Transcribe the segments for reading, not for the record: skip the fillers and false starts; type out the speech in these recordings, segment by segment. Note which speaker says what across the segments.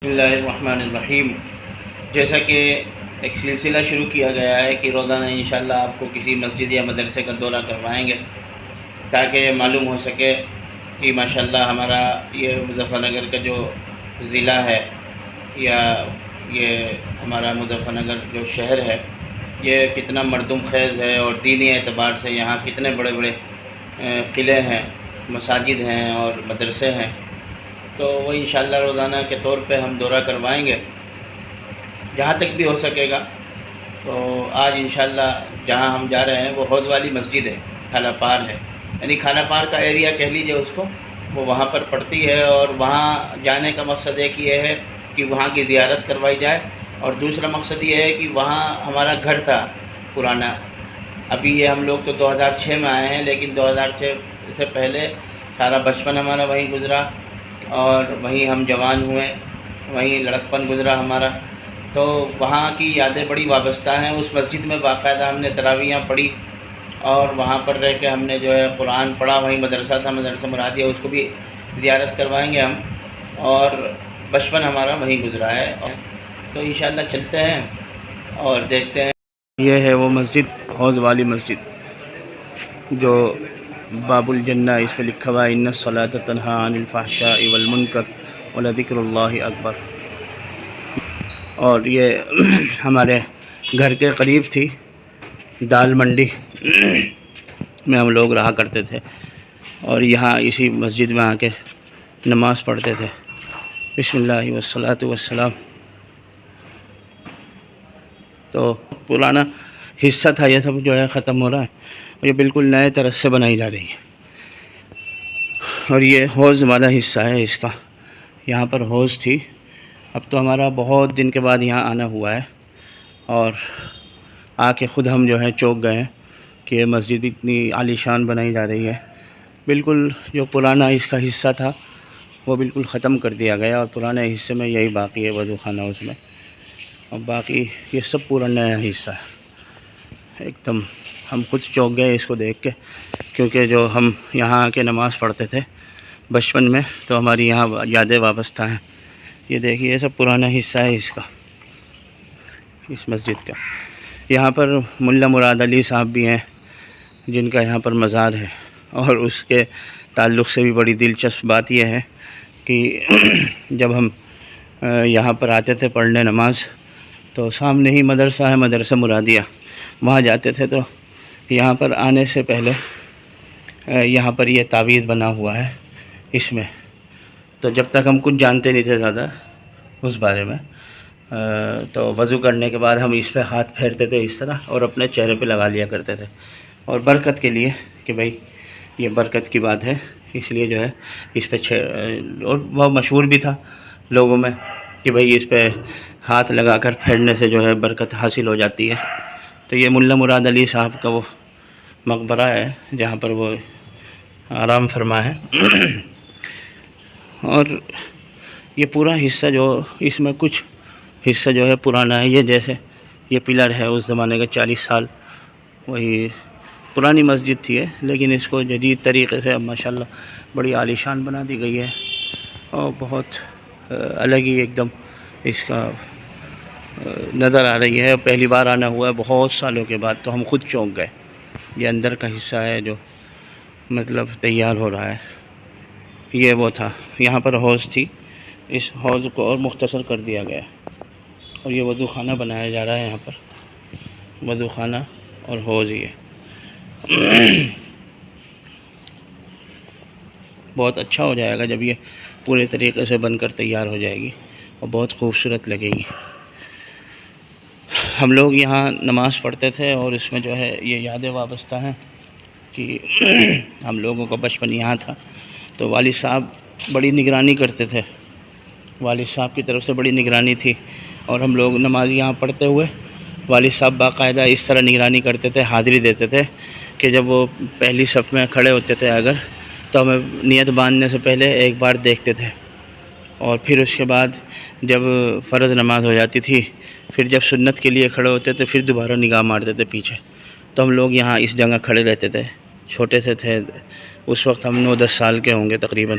Speaker 1: بسم اللہ الرحمن الرحیم۔ جیسا کہ ایک سلسلہ شروع کیا گیا ہے کہ روزانہ انشاءاللہ آپ کو کسی مسجد یا مدرسے کا دورہ کروائیں گے تاکہ معلوم ہو سکے کہ ماشاءاللہ ہمارا یہ مظفر نگر کا جو ضلع ہے یا یہ ہمارا مظفر نگر جو شہر ہے یہ کتنا مردم خیز ہے، اور دینی اعتبار سے یہاں کتنے بڑے بڑے قلعے ہیں، مساجد ہیں اور مدرسے ہیں۔ تو وہ انشاءاللہ روزانہ کے طور پہ ہم دورہ کروائیں گے جہاں تک بھی ہو سکے گا۔ تو آج انشاءاللہ جہاں ہم جا رہے ہیں وہ حوض والی مسجد ہے، کھالہ پار ہے، یعنی کھالہ پار کا ایریا کہہ لیجیے اس کو، وہ وہاں پر پڑتی ہے۔ اور وہاں جانے کا مقصد ایک یہ ہے کہ وہاں کی زیارت کروائی جائے، اور دوسرا مقصد یہ ہے کہ وہاں ہمارا گھر تھا پرانا۔ ابھی یہ ہم لوگ تو 2006 میں آئے ہیں، لیکن 2006 سے پہلے سارا بچپن ہمارا وہیں گزرا، اور وہیں ہم جوان ہوئے، وہیں لڑکپن گزرا ہمارا۔ تو وہاں کی یادیں بڑی وابستہ ہیں۔ اس مسجد میں باقاعدہ ہم نے تراویحیں پڑھی، اور وہاں پر رہ کے ہم نے جو ہے قرآن پڑھا۔ وہیں مدرسہ تھا، مدرسہ مرادیہ، اس کو بھی زیارت کروائیں گے ہم، اور بچپن ہمارا وہیں گزرا ہے۔ تو انشاءاللہ چلتے ہیں اور دیکھتے ہیں۔ یہ ہے وہ مسجد، حوض والی مسجد، جو باب الجنہ اس پہ لکھا ہوا ہے، ان الصلاۃ تنہی عن الفحشاء والمنکر ولذکر اللہ اکبر۔ اور یہ ہمارے گھر کے قریب تھی، دال منڈی میں ہم لوگ رہا کرتے تھے، اور یہاں اسی مسجد میں آ کے نماز پڑھتے تھے۔ بسم اللہ والصلاۃ والسلام۔ تو پرانا حصہ تھا، یہ سب جو ہے ختم ہو رہا ہے، اور یہ بالکل نئے طرز سے بنائی جا رہی ہے۔ اور یہ حوض والا حصہ ہے اس کا، یہاں پر حوض تھی۔ اب تو ہمارا بہت دن کے بعد یہاں آنا ہوا ہے، اور آ کے خود ہم جو ہے چونک گئے ہیں کہ یہ مسجد اتنی عالی شان بنائی جا رہی ہے۔ بالکل جو پرانا اس کا حصہ تھا وہ بالکل ختم کر دیا گیا، اور پرانے حصے میں یہی باقی ہے، وضو خانہ اس میں، اور باقی یہ سب پورا نیا حصہ ہے۔ ایک دم ہم خود چونک گئے اس کو دیکھ کے، کیونکہ جو ہم یہاں آ کے نماز پڑھتے تھے بچپن میں، تو ہماری یہاں یادیں وابستہ ہیں۔ یہ دیکھیے، یہ سب پرانا حصہ ہے اس کا، اس مسجد کا۔ یہاں پر ملا مراد علی صاحب بھی ہیں جن کا یہاں پر مزار ہے، اور اس کے تعلق سے بھی بڑی دلچسپ بات یہ ہے کہ جب ہم یہاں پر آتے تھے پڑھنے نماز، تو سامنے ہی مدرسہ ہے، مدرسہ مرادیہ، وہاں جاتے تھے۔ تو یہاں پر آنے سے پہلے یہاں پر یہ تعویذ بنا ہوا ہے اس میں، تو جب تک ہم کچھ جانتے نہیں تھے زیادہ اس بارے میں، تو وضو کرنے کے بعد ہم اس پہ ہاتھ پھیرتے تھے اس طرح، اور اپنے چہرے پہ لگا لیا کرتے تھے، اور برکت کے لیے کہ بھائی یہ برکت کی بات ہے، اس لیے جو ہے اس پہ اور وہ مشہور بھی تھا لوگوں میں کہ بھائی اس پہ ہاتھ لگا کر پھیرنے سے جو ہے برکت حاصل ہو جاتی ہے۔ تو یہ ملا مراد علی صاحب کا وہ مقبرہ ہے جہاں پر وہ آرام فرما ہے۔ اور یہ پورا حصہ جو اس میں کچھ حصہ جو ہے پرانا ہے، یہ جیسے یہ پلر ہے اس زمانے کا 40 سال، وہی پرانی مسجد تھی ہے، لیکن اس کو جدید طریقے سے اب ماشاءاللہ بڑی عالی شان بنا دی گئی ہے، اور بہت الگ ہی ایک دم اس کا نظر آ رہی ہے۔ پہلی بار آنا ہوا ہے بہت سالوں کے بعد، تو ہم خود چونک گئے۔ یہ اندر کا حصہ ہے جو مطلب تیار ہو رہا ہے۔ یہ وہ تھا، یہاں پر حوض تھی، اس حوض کو اور مختصر کر دیا گیا، اور یہ وضو خانہ بنایا جا رہا ہے۔ یہاں پر وضو خانہ اور حوض یہ بہت اچھا ہو جائے گا جب یہ پورے طریقے سے بن کر تیار ہو جائے گی، اور بہت خوبصورت لگے گی۔ ہم لوگ یہاں نماز پڑھتے تھے، اور اس میں جو ہے یہ یادیں وابستہ ہیں کہ ہم لوگوں کا بچپن یہاں تھا، تو والد صاحب بڑی نگرانی کرتے تھے، والد صاحب کی طرف سے بڑی نگرانی تھی، اور ہم لوگ نماز یہاں پڑھتے ہوئے والد صاحب باقاعدہ اس طرح نگرانی کرتے تھے، حاضری دیتے تھے کہ جب وہ پہلی صف میں کھڑے ہوتے تھے اگر، تو ہمیں نیت باندھنے سے پہلے ایک بار دیکھتے تھے، اور پھر اس کے بعد جب فرض نماز ہو جاتی تھی، پھر جب سنت کے لیے کھڑے ہوتے تھے پھر دوبارہ نگاہ مارتے تھے پیچھے۔ تو ہم لوگ یہاں اس جگہ کھڑے رہتے تھے، چھوٹے سے تھے اس وقت، ہم 9-10 سال کے ہوں گے تقریباً۔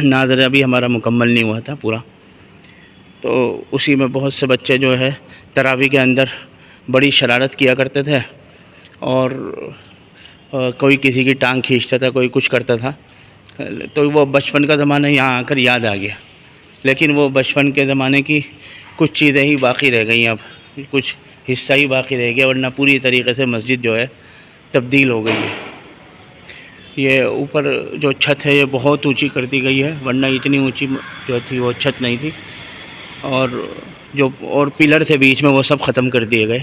Speaker 1: ناظر ابھی ہمارا مکمل نہیں ہوا تھا پورا، تو اسی میں بہت سے بچے جو ہے تراویح کے اندر بڑی شرارت کیا کرتے تھے، اور کوئی کسی کی ٹانگ کھینچتا تھا، کوئی کچھ کرتا تھا. تو وہ بچپن کا زمانہ یہاں آ کر یاد آ گیا، لیکن وہ بچپن کے زمانے کی کچھ چیزیں ہی باقی رہ گئیں، اب کچھ حصہ ہی باقی رہ گیا، ورنہ پوری طریقے سے مسجد جو ہے تبدیل ہو گئی ہے. یہ اوپر جو چھت ہے یہ بہت اونچی کر دی گئی ہے، ورنہ اتنی اونچی جو تھی وہ چھت نہیں تھی، اور پلر تھے بیچ میں وہ سب ختم کر دیے گئے،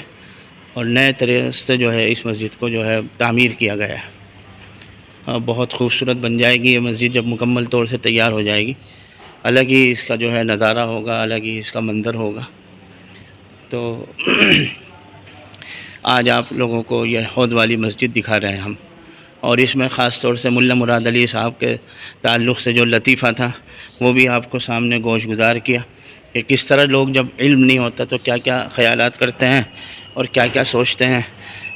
Speaker 1: اور نئے طرح سے جو ہے اس مسجد کو جو ہے تعمیر کیا گیا ہے. بہت خوبصورت بن جائے گی یہ مسجد جب مکمل طور سے تیار ہو جائے گی. الگ ہی اس کا جو ہے نظارہ ہوگا، الگ ہی اس کا منظر ہوگا. تو آج آپ لوگوں کو یہ حوض والی مسجد دکھا رہے ہیں ہم، اور اس میں خاص طور سے ملا مراد علی صاحب کے تعلق سے جو لطیفہ تھا وہ بھی آپ کو سامنے گوش گزار کیا کہ کس طرح لوگ جب علم نہیں ہوتا تو کیا کیا خیالات کرتے ہیں اور کیا کیا سوچتے ہیں.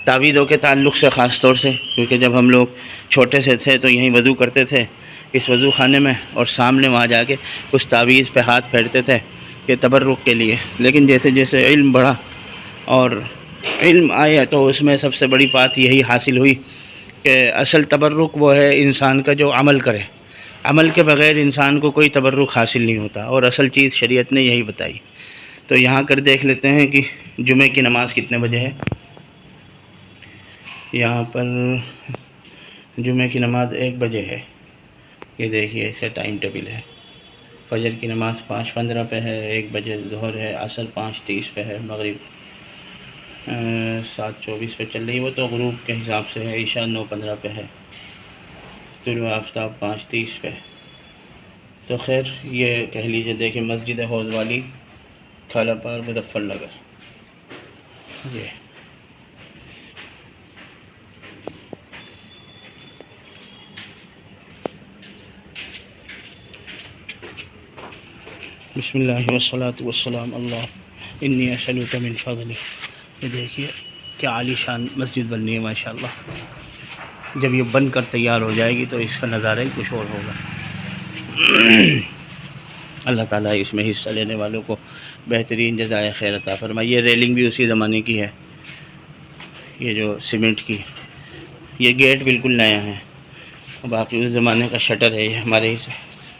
Speaker 1: تعویذوں کے تعلق سے خاص طور سے، کیونکہ جب ہم لوگ چھوٹے سے تھے تو یہیں وضو کرتے تھے اس وضو خانے میں، اور سامنے وہاں جا کے کچھ تعویذ پہ ہاتھ پھیرتے تھے کہ تبرک کے لیے. لیکن جیسے جیسے علم بڑھا اور علم آیا تو اس میں سب سے بڑی بات یہی حاصل ہوئی کہ اصل تبرک وہ ہے انسان کا جو عمل کرے. عمل کے بغیر انسان کو کوئی تبرک حاصل نہیں ہوتا، اور اصل چیز شریعت نے یہی بتائی. تو یہاں کر دیکھ لیتے ہیں کہ جمعے کی نماز کتنے بجے ہے. یہاں پر جمعے کی نماز 1 بجے ہے. یہ دیکھیے اس کا ٹائم ٹیبل ہے. فجر کی نماز 5:15 پہ ہے، 1 بجے ظہر ہے، عصر 5:30 پہ ہے، مغرب 7:24 پہ چل رہی ہے، وہ تو غروب کے حساب سے ہے. عشاء 9:15 پہ ہے، طلوع آفتاب 5:30 پہ. تو خیر یہ کہہ لیجیے. دیکھیں مسجد حوض والی، کھالا پار، مظفر نگر. یہ بسم اللہ والصلاة والسلام اللہ انی اسألک من فضلک. یہ دیکھیے کیا عالی شان مسجد بننی ہے ماشاءاللہ. جب یہ بن کر تیار ہو جائے گی تو اس کا نظارہ ہی کچھ اور ہوگا. اللہ تعالیٰ اس میں حصہ لینے والوں کو بہترین جزائے خیر عطا فرمائے. یہ ریلنگ بھی اسی زمانے کی ہے، یہ جو سیمنٹ کی. یہ گیٹ بالکل نیا ہے، باقی اس زمانے کا شٹر ہے. یہ ہمارے ہی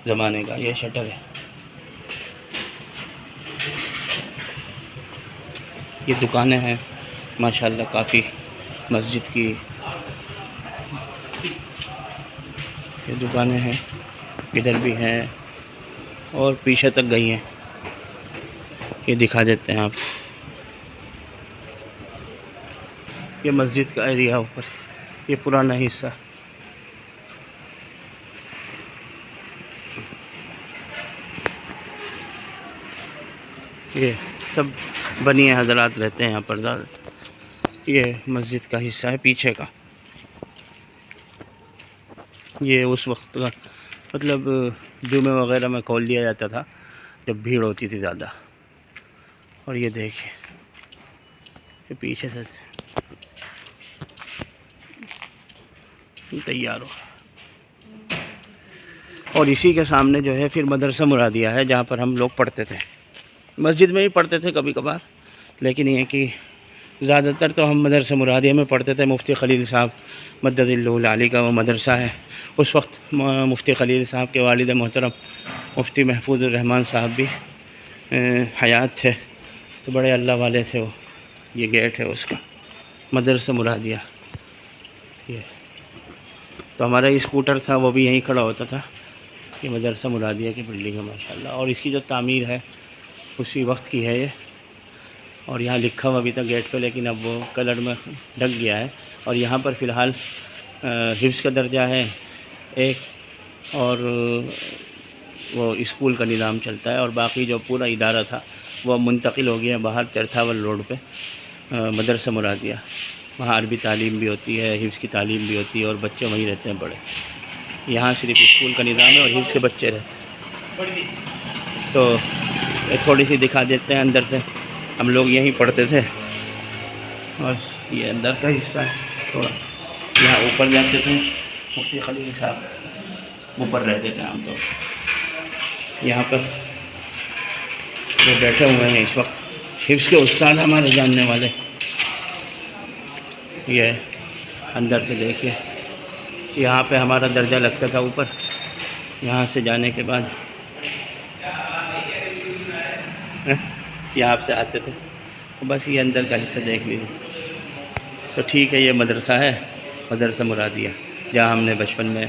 Speaker 1: زمانے کا یہ شٹر ہے. یہ دکانیں ہیں ماشاءاللہ کافی مسجد کی. یہ دکانیں ہیں، ادھر بھی ہیں اور پیچھے تک گئی ہیں. یہ دکھا دیتے ہیں آپ. یہ مسجد کا ایریا اوپر، یہ پرانا حصہ. یہ سب بنی حضرات رہتے ہیں یہاں پر. یہ مسجد کا حصہ ہے پیچھے کا. یہ اس وقت کا مطلب جمعے وغیرہ میں کھول دیا جاتا تھا جب بھیڑ ہوتی تھی زیادہ. اور یہ دیکھیں یہ پیچھے سے تیار ہو. اور اسی کے سامنے جو ہے پھر مدرسہ مرادیہ ہے جہاں پر ہم لوگ پڑھتے تھے. مسجد میں ہی پڑھتے تھے کبھی کبھار، لیکن یہ کہ زیادہ تر تو ہم مدرسہ مرادیہ میں پڑھتے تھے. مفتی خلیل صاحب مدد اللہ العالی کا وہ مدرسہ ہے. اس وقت مفتی خلیل صاحب کے والد محترم مفتی محفوظ الرحمن صاحب بھی حیات تھے، تو بڑے اللہ والے تھے وہ. یہ گیٹ ہے اس کا، مدرسہ مرادیہ. یہ تو ہمارا اسکوٹر تھا وہ بھی یہیں کھڑا ہوتا تھا. یہ مدرسہ مرادیہ کی بلڈنگ ہے ماشاءاللہ، اور اس کی جو تعمیر ہے اسی وقت کی ہے یہ. اور یہاں لکھا ہوا بھی تھا گیٹ پہ، لیکن اب وہ کلر میں ڈھک گیا ہے. اور یہاں پر فی الحال حفظ کا درجہ ہے ایک، اور وہ اسکول کا نظام چلتا ہے. اور باقی جو پورا ادارہ تھا وہ منتقل ہو گیا باہر چرتھاول روڈ پہ مدرسہ مرادیہ. وہاں عربی تعلیم بھی ہوتی ہے، حفظ کی تعلیم بھی ہوتی ہے، اور بچے وہیں رہتے ہیں بڑے. یہاں صرف اسکول کا نظام ہے اور حفظ کے بچے رہتے ہیں. تو تھوڑی سی دکھا دیتے ہیں اندر سے. ہم لوگ یہیں پڑھتے تھے، اور یہ اندر کا حصہ ہے تھوڑا. یہاں اوپر جاتے تھے، مفتی خلیل صاحب اوپر رہتے تھے عام طور. یہاں پر وہ بیٹھے ہوئے ہیں اس وقت، حفظ کے استاد ہمارے جاننے والے. یہ اندر سے دیکھیے، یہاں پہ ہمارا درجہ لگتا تھا اوپر، یہاں سے جانے کے بعد یہاں سے آتے تھے. بس یہ اندر کا حصہ دیکھ لیجیے. تو ٹھیک ہے، یہ مدرسہ ہے، مدرسہ مرادیہ، جہاں ہم نے بچپن میں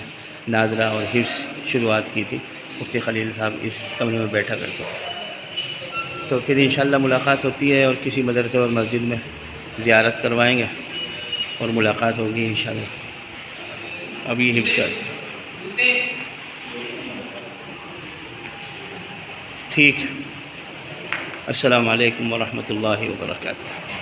Speaker 1: ناظرہ اور حفظ شروعات کی تھی. مفتی خلیل صاحب اس کمرے میں بیٹھا کرتے تھے. تو پھر انشاءاللہ ملاقات ہوتی ہے، اور کسی مدرسے اور مسجد میں زیارت کروائیں گے اور ملاقات ہوگی انشاءاللہ. ابھی حفظ کا ٹھیک. السلام علیکم ورحمۃ اللہ وبرکاتہ.